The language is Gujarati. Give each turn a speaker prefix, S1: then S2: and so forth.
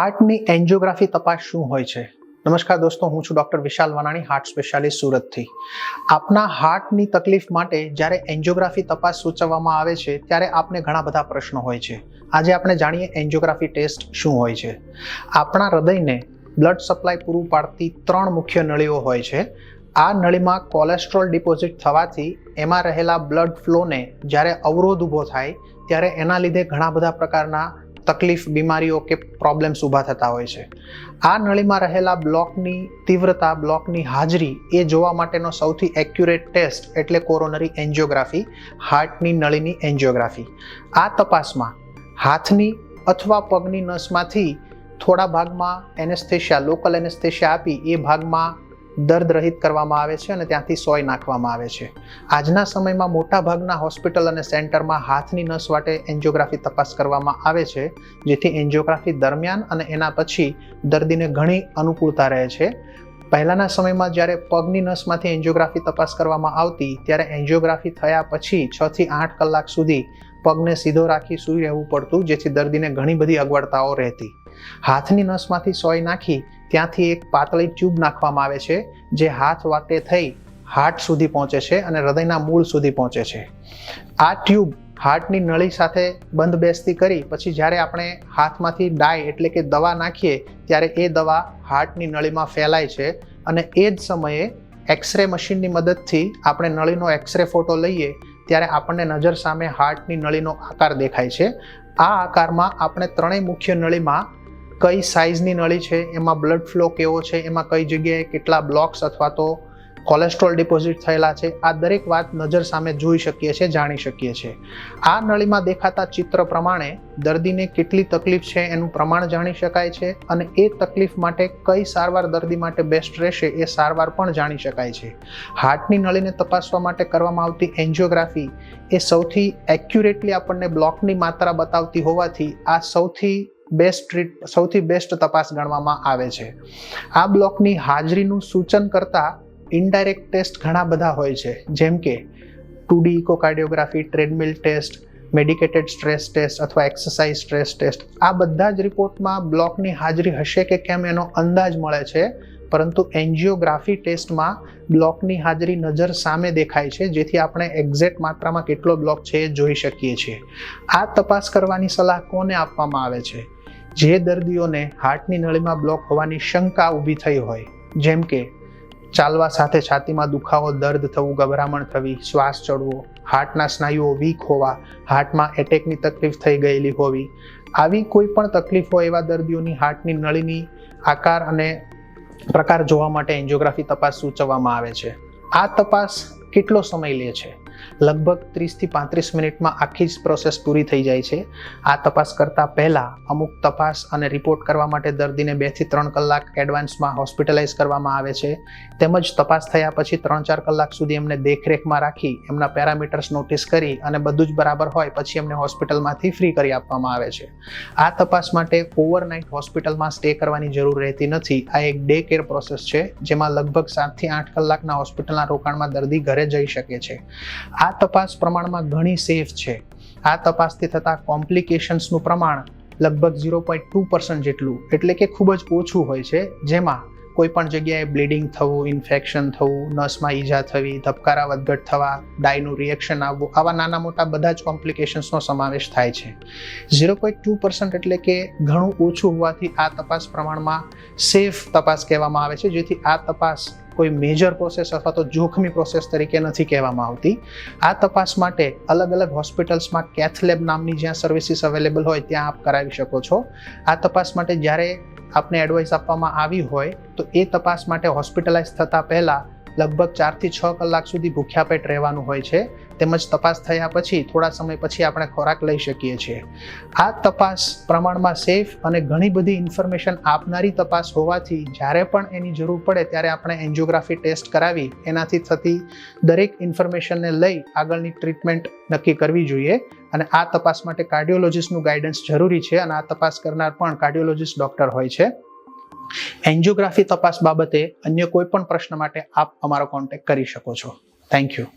S1: હાર્ટની એન્જિયોગ્રાફી તપાસ શું હોય છે? નમસ્કાર દોસ્તો, હું છું ડોક્ટર વિશાલ વાનાણી, હાર્ટ સ્પેશિયાલિસ્ટ સુરતથી. આપના હાર્ટની તકલીફ માટે જ્યારે એન્જિયોગ્રાફી તપાસ સૂચવવામાં આવે છે ત્યારે આપને ઘણા બધા પ્રશ્નો હોય છે. આજે આપણે જાણીએ એન્જિયોગ્રાફી ટેસ્ટ શું હોય છે. આપણા હૃદયને બ્લડ સપ્લાય પૂરું પાડતી 3 મુખ્ય નળીઓ હોય છે. આ નળીમાં કોલેસ્ટ્રોલ ડિપોઝિટ થવાથી એમાં રહેલા બ્લડ ફ્લોને જ્યારે અવરોધ ઊભો થાય ત્યારે એના લીધે ઘણા બધા પ્રકારના તકલીફ, બીમારીઓ કે પ્રોબ્લેમ્સ ઊભા થતા હોય છે. આ નળીમાં રહેલા બ્લોકની તીવ્રતા, બ્લોકની હાજરી એ જોવા માટેનો સૌથી એક્યુરેટ ટેસ્ટ એટલે કોરોનરી એન્જિયોગ્રાફી, હાર્ટની નળીની એન્જિયોગ્રાફી. આ તપાસમાં હાથની અથવા પગની નસમાંથી થોડા ભાગમાં એનેસ્થેશિયા, લોકલ એનેસ્થેશિયા આપી એ ભાગમાં દર્દ રહિત કરવામાં આવે છે અને ત્યાંથી સોય નાખવામાં આવે છે. આજના સમયમાં મોટા ભાગના હોસ્પિટલ અને સેન્ટરમાં હાથની નસ વાટે એન્જિયોગ્રાફી તપાસ કરવામાં આવે છે, જેથી એન્જિયોગ્રાફી દરમિયાન અને એના પછી દર્દીને ઘણી અનુકૂળતા રહે છે. પહેલાના સમયમાં જ્યારે પગની નસમાંથી એન્જિયોગ્રાફી તપાસ કરવામાં આવતી ત્યારે એન્જિયોગ્રાફી થયા પછી 6 થી 8 કલાક સુધી પગને સીધો રાખી સૂઈ રહેવું પડતું, જેથી દર્દીને ઘણી બધી અગવડતાઓ રહેતી. હાથની નસમાંથી સોય નાખી ત્યાંથી એક પાતળી ટ્યુબ નાખવામાં આવે છે, જે હાથ વાટે થઈ હાર્ટ સુધી પહોંચે છે અને હૃદયના મૂળ સુધી પહોંચે છે. આ ટ્યુબ હાર્ટની નળી સાથે બંધ બેસતી કરી પછી જ્યારે આપણે હાથમાંથી ડાય એટલે કે દવા નાખીએ ત્યારે એ દવા હાર્ટની નળીમાં ફેલાય છે અને એ જ સમયે એક્સરે મશીનની મદદથી આપણે નળીનો એક્સરે ફોટો લઈએ ત્યારે આપણને નજર સામે હાર્ટની નળીનો આકાર દેખાય છે. આ આકારમાં આપણે 3 મુખ્ય નળીમાં કઈ સાઇઝની નળી છે, એમાં બ્લડ ફ્લો કેવો છે, એમાં કઈ જગ્યાએ કેટલા બ્લોક્સ અથવા તો કોલેસ્ટ્રોલ ડિપોઝિટ થયેલા છે, આ દરેક વાત નજર સામે જોઈ શકીએ છીએ, જાણી શકીએ છીએ. આ નળીમાં દેખાતા ચિત્ર પ્રમાણે દર્દીને કેટલી તકલીફ છે એનું પ્રમાણ જાણી શકાય છે અને એ તકલીફ માટે કઈ સારવાર દર્દી માટે બેસ્ટ રહેશે એ સારવાર પણ જાણી શકાય છે. હાર્ટની નળીને તપાસવા માટે કરવામાં આવતી એન્જિયોગ્રાફી એ સૌથી એક્યુરેટલી આપણને બ્લોકની માત્રા બતાવતી હોવાથી આ સૌથી બેસ્ટ તપાસ ગણવામાં આવે છે. આ બ્લોકની હાજરીનું સૂચન કરતા ઇનડાયરેક્ટ ટેસ્ટ ઘણા બધા હોય છે, જેમ કે 2D echocardiography, treadmill test, medicated stress test અથવા એક્સરસાઇઝ સ્ટ્રેસ ટેસ્ટ. આ બધા જ રિપોર્ટમાં બ્લોકની હાજરી હશે કે કેમ એનો અંદાજ મળે છે, પરંતુ એન્જિયોગ્રાફી ટેસ્ટમાં બ્લોકની હાજરી નજર સામે દેખાય છે, જેથી આપણે એક્ઝેક્ટ માત્રામાં કેટલો બ્લોક છે એ જોઈ શકીએ છીએ. આ તપાસ કરવાની સલાહ કોને આપવામાં આવે છે? જે દર્દીઓને હાર્ટની નળીમાં બ્લોક હોવાની શંકા ઊભી થઈ હોય, જેમ કે ચાલવા સાથે છાતીમાં દુખાવો, દર્દ થવું, ગભરામણ થવી, શ્વાસ ચડવો, હાર્ટના સ્નાયુઓ વીક હોવા, હાર્ટમાં એટેકની તકલીફ થઈ ગયેલી હોવી, આવી કોઈ પણ તકલીફ હોય એવા દર્દીઓની હાર્ટની નળીની આકાર અને પ્રકાર જોવા માટે એન્જિયોગ્રાફી તપાસ સૂચવવામાં આવે છે. આ તપાસ કેટલો સમય લે છે? લગભગ 30 થી 35 મિનિટમાં આખી જ પ્રોસેસ પૂરી થઈ જાય છે. આ તપાસ કરતા પહેલા અમુક તપાસ અને રિપોર્ટ કરવા માટે દર્દીને 2 થી 3 કલાક એડવાન્સમાં હોસ્પિટલાઇઝ કરવામાં આવે છે. તેમજ તપાસ થયા પછી 3-4 કલાક સુધી એમને દેખરેખમાં રાખી એમના પેરામીટર્સ નોટિસ કરી અને બધું જ બરાબર હોય પછી એમને હોસ્પિટલમાંથી ફ્રી કરી આપવામાં આવે છે. આ તપાસ માટે ઓવરનાઇટ હોસ્પિટલમાં સ્ટે કરવાની જરૂર રહેતી નથી. આ એક ડે કેર પ્રોસેસ છે, જેમાં લગભગ 7 થી 8 કલાકના હોસ્પિટલના રોકાણમાં દર્દી ઘરે જઈ શકે છે. આ તપાસ પ્રમાણમાં ઘણી સેફ છે. આ તપાસથી થતા કોમ્પ્લિકેશન્સનું પ્રમાણ લગભગ 0.2% જેટલું એટલે કે ખૂબ જ ઓછું હોય છે, જેમાં કોઈ પણ જગ્યાએ બ્લીડિંગ થવું, ઇન્ફેક્શન થવું, નસમાં ઈજા થવી, ધબકારા વધઘટ થવા, ડાયનું રિએક્શન આવવું, આવા નાના મોટા બધા જ કોમ્પ્લિકેશન્સનો સમાવેશ થાય છે. 0.2% એટલે કે ઘણું ઓછું હોવાથી આ તપાસ પ્રમાણમાં સેફ તપાસ કહેવામાં આવે છે, જેથી આ તપાસ કોઈ મેજર પ્રોસેસ અથવા તો જોખમી પ્રોસેસ તરીકે નથી કહેવામાં આવતી. આ તપાસ માટે અલગ અલગ હોસ્પિટલ્સમાં કેથ લેબ નામની જ્યાં સર્વિસીસ અવેલેબલ હોય ત્યાં આપ કરાવી શકો છો. આ તપાસ માટે જ્યારે આપને એડવાઇસ આપવામાં આવી હોય તો એ તપાસ માટે હોસ્પિટલાઇઝ થતાં પહેલાં લગભગ 4 થી 6 કલાક સુધી ભૂખ્યા પેટ રહેવાનું હોય છે. તેમજ તપાસ થયા પછી થોડા સમય પછી આપણે ખોરાક લઈ શકીએ છીએ. આ તપાસ પ્રમાણમાં સેફ અને ઘણી બધી ઇન્ફોર્મેશન આપનારી તપાસ હોવાથી જ્યારે પણ એની જરૂર પડે ત્યારે આપણે એન્જિયોગ્રાફી ટેસ્ટ કરાવી એનાથી થતી દરેક ઇન્ફોર્મેશનને લઈ આગળની ટ્રીટમેન્ટ નક્કી કરવી જોઈએ. અને આ તપાસ માટે કાર્ડિયોલોજિસ્ટનું ગાઈડન્સ જરૂરી છે અને આ તપાસ કરનાર પણ કાર્ડિયોલોજિસ્ટ ડૉક્ટર હોય છે. એન્જિયોગ્રાફી તપાસ બાબતે અન્ય કોઈ પણ પ્રશ્ન માટે આપ અમારો કોન્ટેક્ટ કરી શકો છો. Thank you.